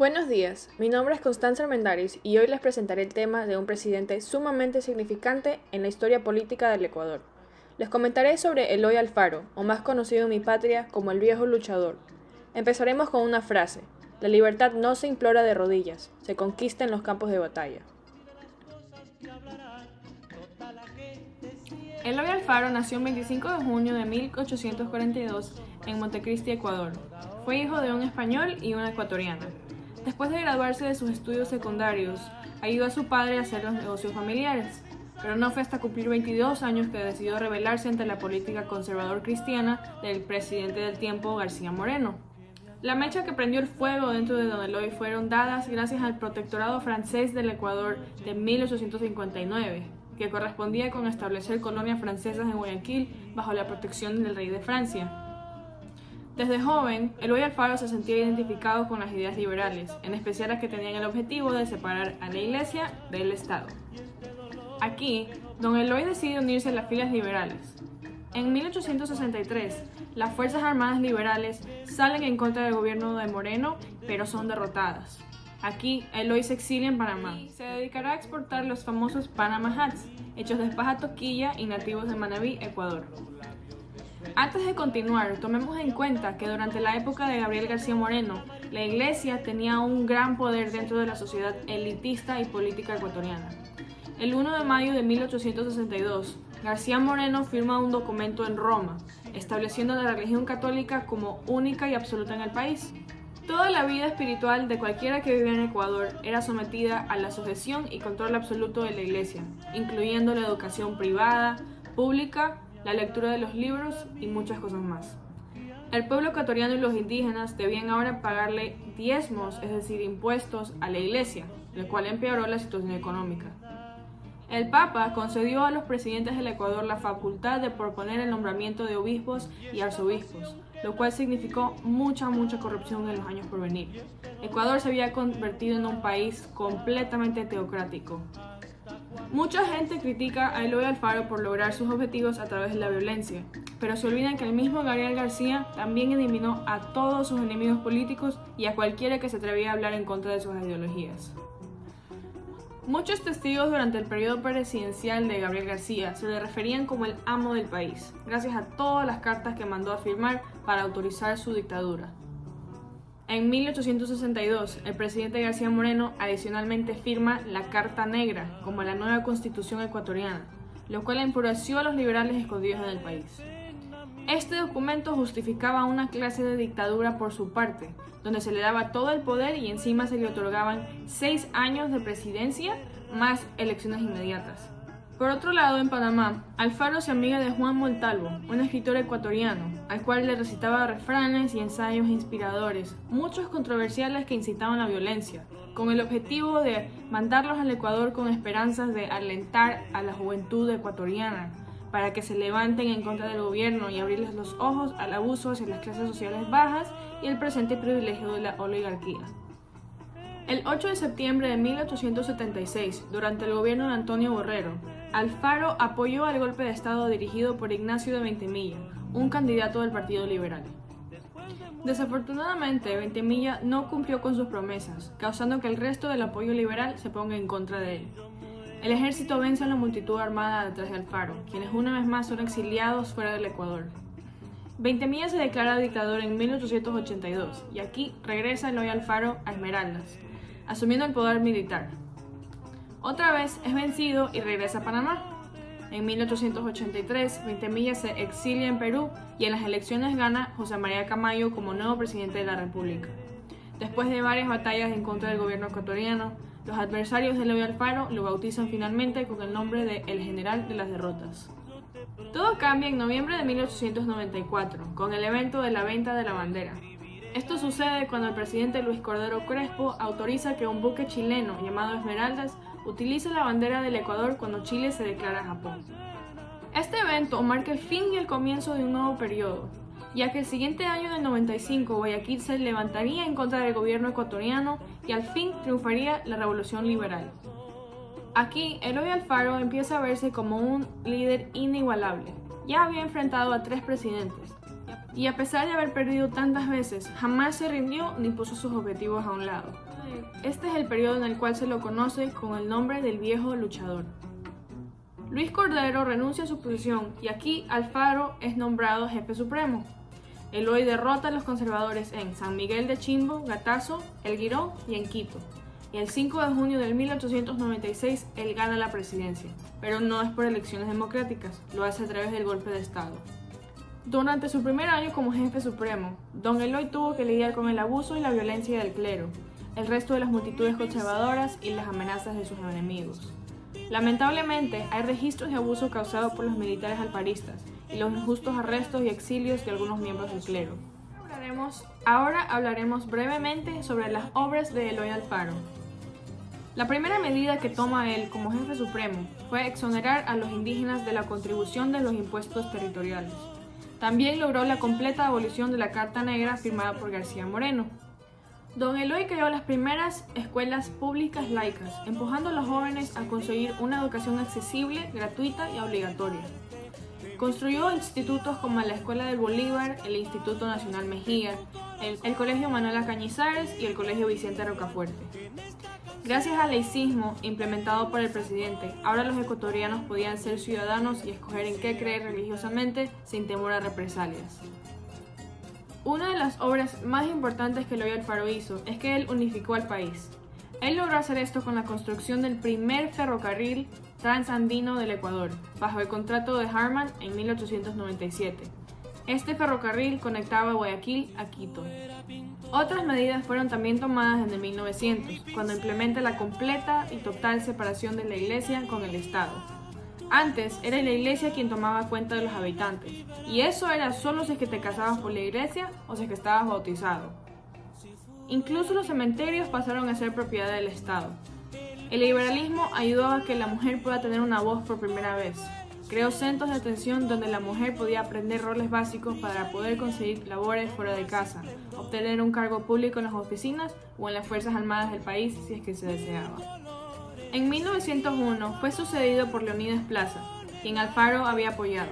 Buenos días, mi nombre es Constanza Armendáriz y hoy les presentaré el tema de un presidente sumamente significante en la historia política del Ecuador. Les comentaré sobre Eloy Alfaro, o más conocido en mi patria como el viejo luchador. Empezaremos con una frase: la libertad no se implora de rodillas, se conquista en los campos de batalla. Eloy Alfaro nació el 25 de junio de 1842 en Montecristi, Ecuador. Fue hijo de un español y una ecuatoriana. Después de graduarse de sus estudios secundarios, ayudó a su padre a hacer los negocios familiares, pero no fue hasta cumplir 22 años que decidió rebelarse ante la política conservador cristiana del presidente del tiempo, García Moreno. La mecha que prendió el fuego dentro de Don Eloy fueron dadas gracias al protectorado francés del Ecuador de 1859, que correspondía con establecer colonias francesas en Guayaquil bajo la protección del rey de Francia. Desde joven, Eloy Alfaro se sentía identificado con las ideas liberales, en especial las que tenían el objetivo de separar a la Iglesia del Estado. Aquí, Don Eloy decide unirse a las filas liberales. En 1863, las Fuerzas Armadas Liberales salen en contra del gobierno de Moreno, pero son derrotadas. Aquí, Eloy se exilia en Panamá y se dedicará a exportar los famosos Panama Hats, hechos de paja toquilla y nativos de Manabí, Ecuador. Antes de continuar, tomemos en cuenta que durante la época de Gabriel García Moreno, la Iglesia tenía un gran poder dentro de la sociedad elitista y política ecuatoriana. El 1 de mayo de 1862, García Moreno firma un documento en Roma, estableciendo la religión católica como única y absoluta en el país. Toda la vida espiritual de cualquiera que vivía en Ecuador era sometida a la sujeción y control absoluto de la Iglesia, incluyendo la educación privada, pública, la lectura de los libros y muchas cosas más. El pueblo ecuatoriano y los indígenas debían ahora pagarle diezmos, es decir, impuestos, a la Iglesia, lo cual empeoró la situación económica. El Papa concedió a los presidentes del Ecuador la facultad de proponer el nombramiento de obispos y arzobispos, lo cual significó mucha corrupción en los años por venir. Ecuador se había convertido en un país completamente teocrático. Mucha gente critica a Eloy Alfaro por lograr sus objetivos a través de la violencia, pero se olvidan que el mismo Gabriel García también eliminó a todos sus enemigos políticos y a cualquiera que se atrevía a hablar en contra de sus ideologías. Muchos testigos durante el periodo presidencial de Gabriel García se le referían como el amo del país, gracias a todas las cartas que mandó a firmar para autorizar su dictadura. En 1862, el presidente García Moreno adicionalmente firma la Carta Negra como la nueva constitución ecuatoriana, lo cual enfureció a los liberales escondidos en el país. Este documento justificaba una clase de dictadura por su parte, donde se le daba todo el poder y encima se le otorgaban 6 años de presidencia más elecciones inmediatas. Por otro lado, en Panamá, Alfaro se amiga de Juan Montalvo, un escritor ecuatoriano, al cual le recitaba refranes y ensayos inspiradores, muchos controversiales que incitaban a la violencia, con el objetivo de mandarlos al Ecuador con esperanzas de alentar a la juventud ecuatoriana, para que se levanten en contra del gobierno y abrirles los ojos al abuso hacia las clases sociales bajas y el presente privilegio de la oligarquía. El 8 de septiembre de 1876, durante el gobierno de Antonio Borrero, Alfaro apoyó al golpe de Estado dirigido por Ignacio de Veintemilla, un candidato del Partido Liberal. Desafortunadamente, Veintemilla no cumplió con sus promesas, causando que el resto del apoyo liberal se ponga en contra de él. El ejército vence a la multitud armada detrás de Alfaro, quienes una vez más son exiliados fuera del Ecuador. Veintemilla se declara dictador en 1882 y aquí regresa Eloy Alfaro a Esmeraldas, asumiendo el poder militar. Otra vez es vencido y regresa a Panamá. En 1883, Veintemilla se exilia en Perú y en las elecciones gana José María Camayo como nuevo presidente de la República. Después de varias batallas en contra del gobierno ecuatoriano, los adversarios de Eloy Alfaro lo bautizan finalmente con el nombre de El General de las Derrotas. Todo cambia en noviembre de 1894, con el evento de la venta de la bandera. Esto sucede cuando el presidente Luis Cordero Crespo autoriza que un buque chileno llamado Esmeraldas utilice la bandera del Ecuador cuando Chile se declara Japón. Este evento marca el fin y el comienzo de un nuevo periodo, ya que el siguiente año del 95 Guayaquil se levantaría en contra del gobierno ecuatoriano y al fin triunfaría la revolución liberal. Aquí, Eloy Alfaro empieza a verse como un líder inigualable. Ya había enfrentado a 3 presidentes, Y a pesar de haber perdido tantas veces, jamás se rindió ni puso sus objetivos a un lado. Este es el periodo en el cual se lo conoce con el nombre del viejo luchador. Luis Cordero renuncia a su posición y aquí Alfaro es nombrado jefe supremo. Eloy derrota a los conservadores en San Miguel de Chimbo, Gatazo, El Guirón y en Quito. Y el 5 de junio de 1896 él gana la presidencia, pero no es por elecciones democráticas, lo hace a través del golpe de Estado. Durante su primer año como jefe supremo, don Eloy tuvo que lidiar con el abuso y la violencia del clero, el resto de las multitudes conservadoras y las amenazas de sus enemigos. Lamentablemente, hay registros de abuso causado por los militares alfaristas y los injustos arrestos y exilios de algunos miembros del clero. Ahora hablaremos brevemente sobre las obras de Eloy Alfaro. La primera medida que toma él como jefe supremo fue exonerar a los indígenas de la contribución de los impuestos territoriales. También logró la completa abolición de la Carta Negra firmada por García Moreno. Don Eloy creó las primeras escuelas públicas laicas, empujando a los jóvenes a conseguir una educación accesible, gratuita y obligatoria. Construyó institutos como la Escuela del Bolívar, el Instituto Nacional Mejía, el Colegio Manuela Cañizares y el Colegio Vicente Rocafuerte. Gracias al laicismo implementado por el presidente, ahora los ecuatorianos podían ser ciudadanos y escoger en qué creer religiosamente sin temor a represalias. Una de las obras más importantes que Eloy Alfaro hizo es que él unificó al país. Él logró hacer esto con la construcción del primer ferrocarril transandino del Ecuador, bajo el contrato de Harman en 1897. Este ferrocarril conectaba Guayaquil a Quito. Otras medidas fueron también tomadas desde 1900, cuando implementa la completa y total separación de la Iglesia con el Estado. Antes era la Iglesia quien tomaba cuenta de los habitantes, y eso era solo si es que te casabas por la Iglesia o si es que estabas bautizado. Incluso los cementerios pasaron a ser propiedad del Estado. El liberalismo ayudó a que la mujer pueda tener una voz por primera vez. Creó centros de atención donde la mujer podía aprender roles básicos para poder conseguir labores fuera de casa, obtener un cargo público en las oficinas o en las Fuerzas Armadas del país si es que se deseaba. En 1901 fue sucedido por Leonidas Plaza, quien Alfaro había apoyado.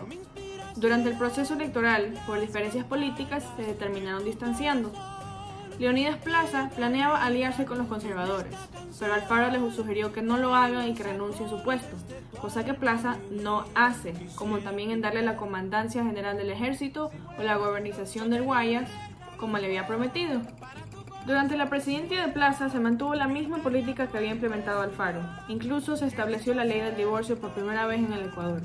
Durante el proceso electoral, por diferencias políticas, se terminaron distanciando. Leonidas Plaza planeaba aliarse con los conservadores, pero Alfaro les sugirió que no lo haga y que renuncie a su puesto, cosa que Plaza no hace, como también en darle la comandancia general del ejército o la gobernización del Guayas, como le había prometido. Durante la presidencia de Plaza se mantuvo la misma política que había implementado Alfaro, incluso se estableció la ley del divorcio por primera vez en el Ecuador.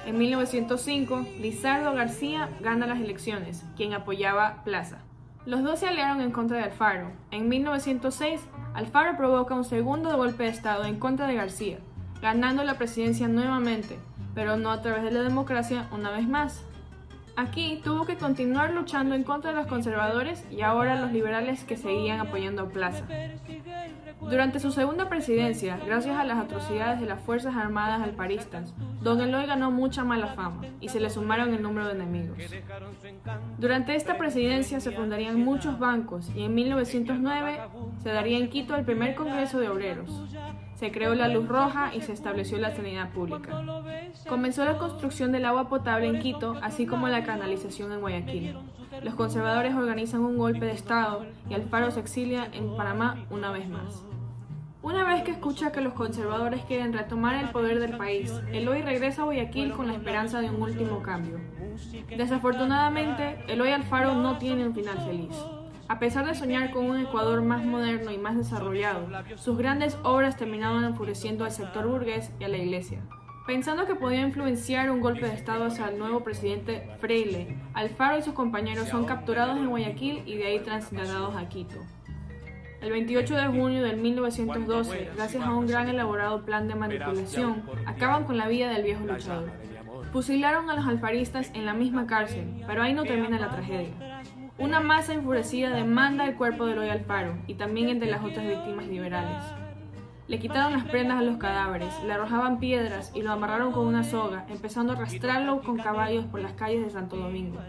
En 1905, Lizardo García gana las elecciones, quien apoyaba Plaza. Los dos se aliaron en contra de Alfaro. En 1906, Alfaro provoca un segundo golpe de Estado en contra de García, ganando la presidencia nuevamente, pero no a través de la democracia una vez más. Aquí tuvo que continuar luchando en contra de los conservadores y ahora los liberales que seguían apoyando a Plaza. Durante su segunda presidencia, gracias a las atrocidades de las Fuerzas Armadas alfaristas, don Eloy ganó mucha mala fama y se le sumaron el número de enemigos. Durante esta presidencia se fundarían muchos bancos y en 1909 se daría en Quito el primer Congreso de Obreros. Se creó la Luz Roja y se estableció la sanidad pública. Comenzó la construcción del agua potable en Quito, así como la canalización en Guayaquil. Los conservadores organizan un golpe de Estado y Alfaro se exilia en Panamá una vez más. Una vez que escucha que los conservadores quieren retomar el poder del país, Eloy regresa a Guayaquil con la esperanza de un último cambio. Desafortunadamente, Eloy Alfaro no tiene un final feliz. A pesar de soñar con un Ecuador más moderno y más desarrollado, sus grandes obras terminaron enfureciendo al sector burgués y a la Iglesia. Pensando que podía influenciar un golpe de Estado hacia el nuevo presidente Freire, Alfaro y sus compañeros son capturados en Guayaquil y de ahí trasladados a Quito. El 28 de junio de 1912, gracias a un gran elaborado plan de manipulación, acaban con la vida del viejo luchador. Fusilaron a los alfaristas en la misma cárcel, pero ahí no termina la tragedia. Una masa enfurecida demanda el cuerpo de Eloy Alfaro y también el de las otras víctimas liberales. Le quitaron las prendas a los cadáveres, le arrojaban piedras y lo amarraron con una soga, empezando a arrastrarlo con caballos por las calles de Santo Domingo.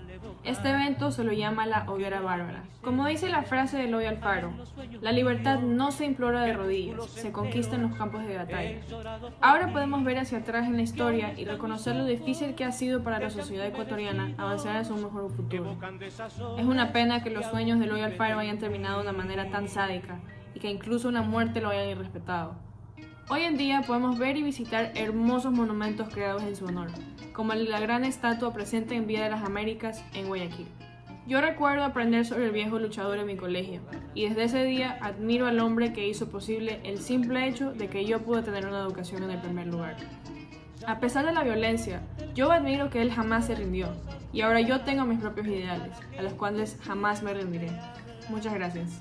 Este evento se lo llama la Hoguera Bárbara. Como dice la frase de Eloy Alfaro, la libertad no se implora de rodillas, se conquista en los campos de batalla. Ahora podemos ver hacia atrás en la historia y reconocer lo difícil que ha sido para la sociedad ecuatoriana avanzar hacia un mejor futuro. Es una pena que los sueños de Eloy Alfaro hayan terminado de una manera tan sádica y que incluso una muerte lo hayan irrespetado. Hoy en día podemos ver y visitar hermosos monumentos creados en su honor, como la gran estatua presente en Vía de las Américas en Guayaquil. Yo recuerdo aprender sobre el viejo luchador en mi colegio, y desde ese día admiro al hombre que hizo posible el simple hecho de que yo pude tener una educación en el primer lugar. A pesar de la violencia, yo admiro que él jamás se rindió, y ahora yo tengo mis propios ideales, a los cuales jamás me rendiré. Muchas gracias.